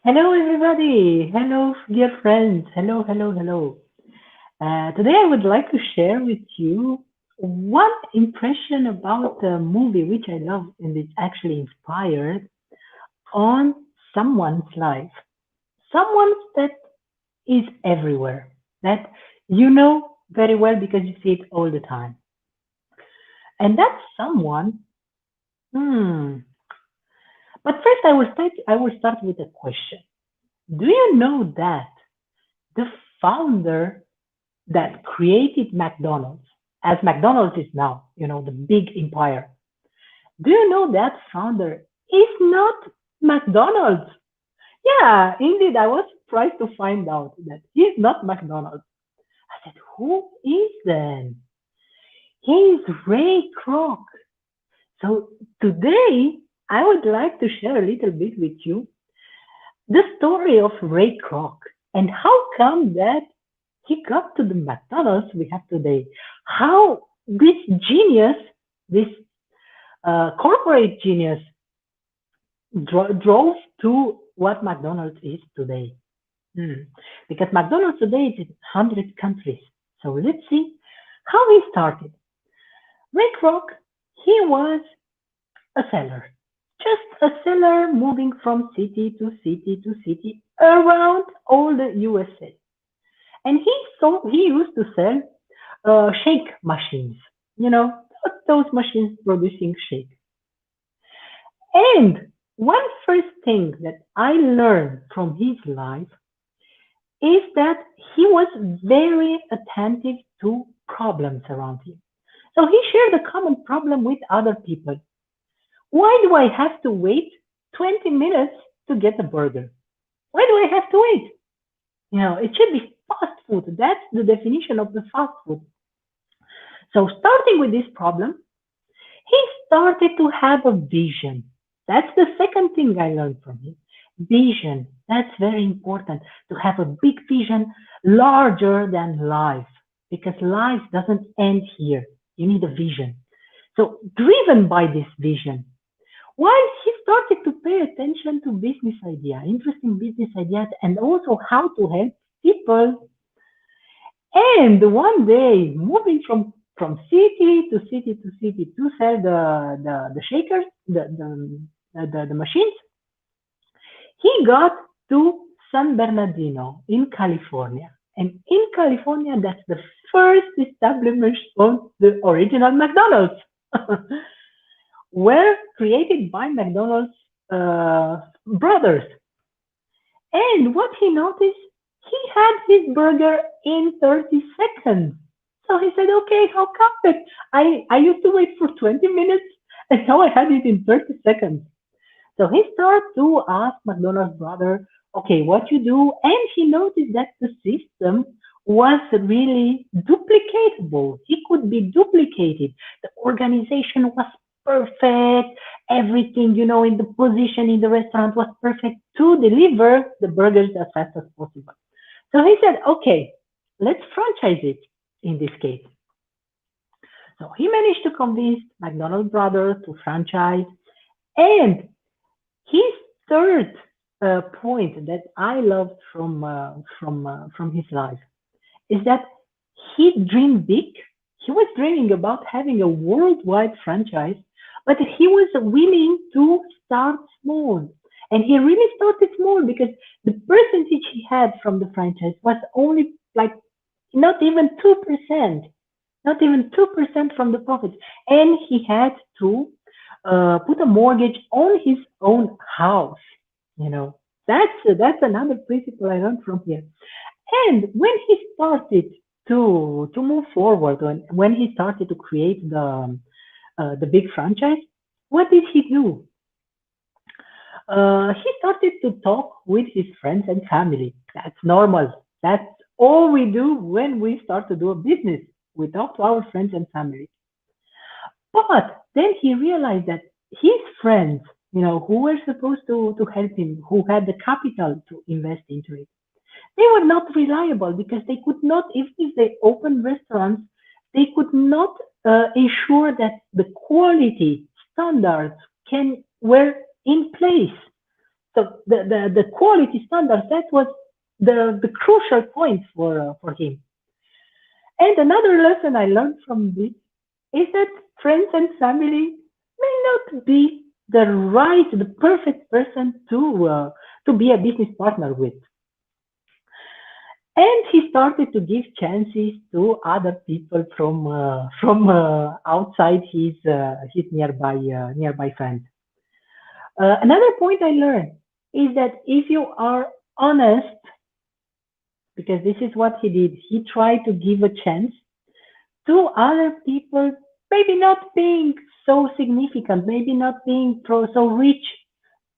Hello, everybody. Hello, dear friends. Hello, hello, hello. Today, I would like to share with you one impression about a movie which I love and it's actually inspired on someone's life. Someone that is everywhere, that you know very well because you see it all the time. And that someone, hmm. But first, I will start with a question. Do you know that the founder that created McDonald's, as McDonald's is now, the big empire. Do you know that founder is not McDonald's? Yeah, indeed, I was surprised to find out that he's not McDonald's. I said, who is then? He's Ray Kroc. So today, I would like to share a little bit with you the story of Ray Kroc and how come that he got to the McDonald's we have today. How this genius, this corporate genius, drove to what McDonald's is today. Hmm. Because McDonald's today is in 100 countries. So let's see how he started. Ray Kroc, he was a seller. Just a seller moving from city to city to city around all the USA. And he used to sell shake machines, you know, those machines producing shake. And one first thing that I learned from his life is that he was very attentive to problems around him. So he shared a common problem with other people. Why do I have to wait 20 minutes to get a burger? Why do I have to wait? It should be fast food. That's the definition of the fast food. So starting with this problem, he started to have a vision. That's the second thing I learned from him. Vision. That's very important to have a big vision larger than life because life doesn't end here. You need a vision. So driven by this vision, while he started to pay attention to business idea, interesting business ideas, and also how to help people. And one day, moving from city to city to city to sell the shakers, the machines, he got to San Bernardino in California. And in California, that's the first establishment of the original McDonald's, were created by McDonald's brothers. And what he noticed, he had his burger in 30 seconds. So he said, okay, how come that I used to wait for 20 minutes and now I had it in 30 seconds? So he started to ask McDonald's brother, okay, what you do? And he noticed that the system was really duplicatable. It could be duplicated. The organization was perfect. Everything, in the position in the restaurant was perfect to deliver the burgers as fast as possible. So he said, okay, let's franchise it in this case. So he managed to convince McDonald brothers to franchise. And his third point that I loved from his life is that he dreamed big. He was dreaming about having a worldwide franchise, but he was willing to start small. And he really started small because the percentage he had from the franchise was only like not even 2%, not even 2% from the profits. And he had to put a mortgage on his own house. You know, that's another principle I learned from here. And when he started to move forward, when he started to create the big franchise, what did he do? He started to talk with his friends and family. That's normal. That's all we do when we start to do a business. We talk to our friends and family. But then he realized that his friends, who were supposed to help him, who had the capital to invest into it, they were not reliable because they could not, if they opened restaurants, they could not ensure that the quality standards were in place. So the quality standard, that was the crucial point for him. And another lesson I learned from this is that friends and family may not be the perfect person to be a business partner with. And he started to give chances to other people from outside his nearby friends. Another point I learned is that if you are honest, because this is what he did, he tried to give a chance to other people, maybe not being so significant, maybe not being so rich,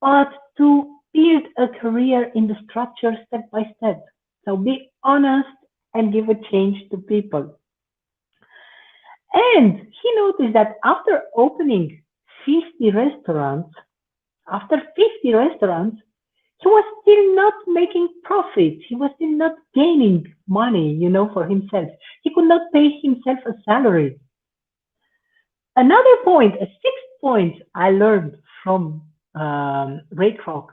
but to build a career in the structure step by step. So be honest and give a change to people. And he noticed that after opening 50 restaurants, after 50 restaurants, he was still not making profit. He was still not gaining money, for himself. He could not pay himself a salary. Another point, a sixth point I learned from Ray Kroc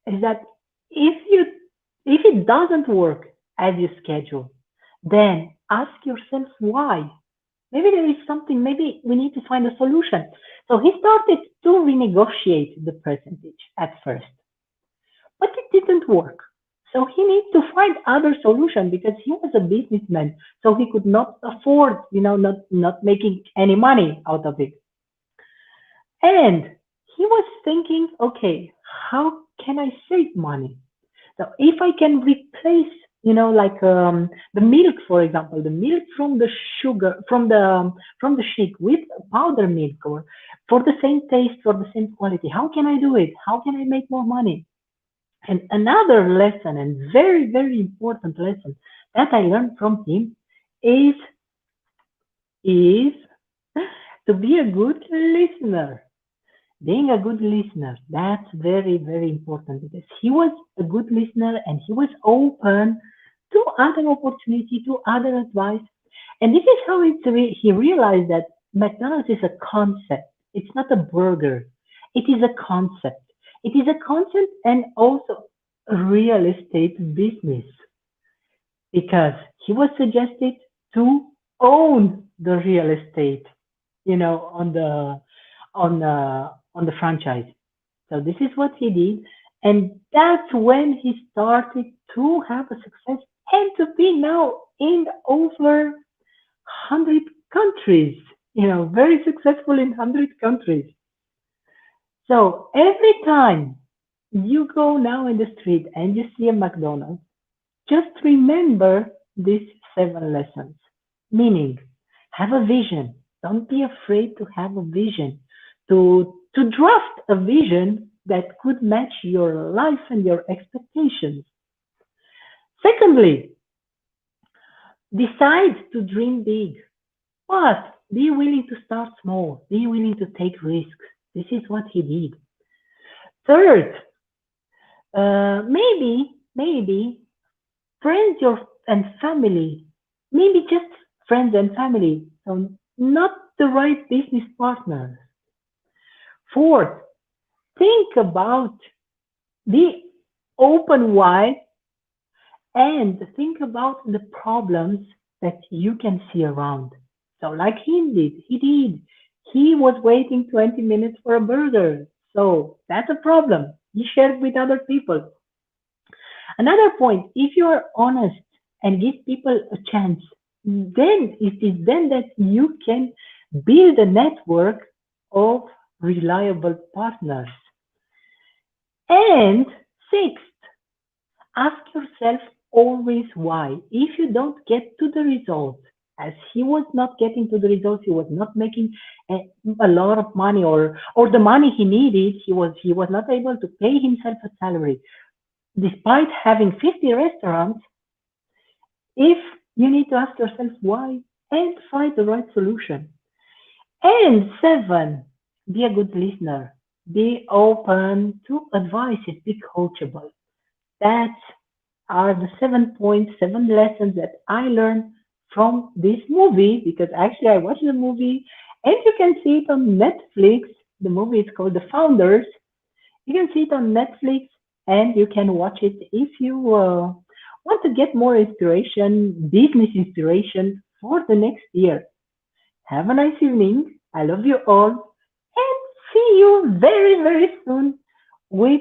is that if it doesn't work as you schedule, then ask yourself why. Maybe there is something, maybe we need to find a solution. So he started to renegotiate the percentage at first, but it didn't work. So he needs to find other solution because he was a businessman, so he could not afford, not making any money out of it. And he was thinking, okay, how can I save money? So if I can replace, like the milk, for example, the milk from the sugar, from the shake with powder milk, or for the same taste, for the same quality, how can I do it? How can I make more money? And another lesson, and very, very important lesson that I learned from him is is to be a good listener. Being a good listener, that's very, very important because he was a good listener and he was open to other opportunity, to other advice. And this is how he realized that McDonald's is a concept. It's not a burger. It is a concept. It is a concept and also a real estate business because he was suggested to own the real estate, on the franchise. So this is what he did, and that's when he started to have a success and to be now in over 100 countries. Very successful in 100 countries. So every time you go now in the street and you see a McDonald's, just remember these 7 lessons. Meaning, have a vision. Don't be afraid to have a vision. To draft a vision that could match your life and your expectations. Secondly, decide to dream big, but be willing to start small. Be willing to take risks. This is what he did. Third, maybe friends and family, maybe just friends and family, so not the right business partner. Fourth, think about the open wide and think about the problems that you can see around. So like he did. He was waiting 20 minutes for a burger. So that's a problem. He shared with other people. Another point, if you are honest and give people a chance, then it is then that you can build a network of reliable partners. And sixth, ask yourself always why. If you don't get to the result, as he was not getting to the results, he was not making a lot of money, or the money he needed, he was not able to pay himself a salary. Despite having 50 restaurants, if you need to ask yourself why and find the right solution. And seven, be a good listener. Be open to advices. Be coachable. That are the 7 points, 7 lessons that I learned from this movie because actually I watched the movie and you can see it on Netflix. The movie is called The Founders. You can see it on Netflix and you can watch it if you want to get more inspiration, business inspiration for the next year. Have a nice evening. I love you all, and see you very, very soon with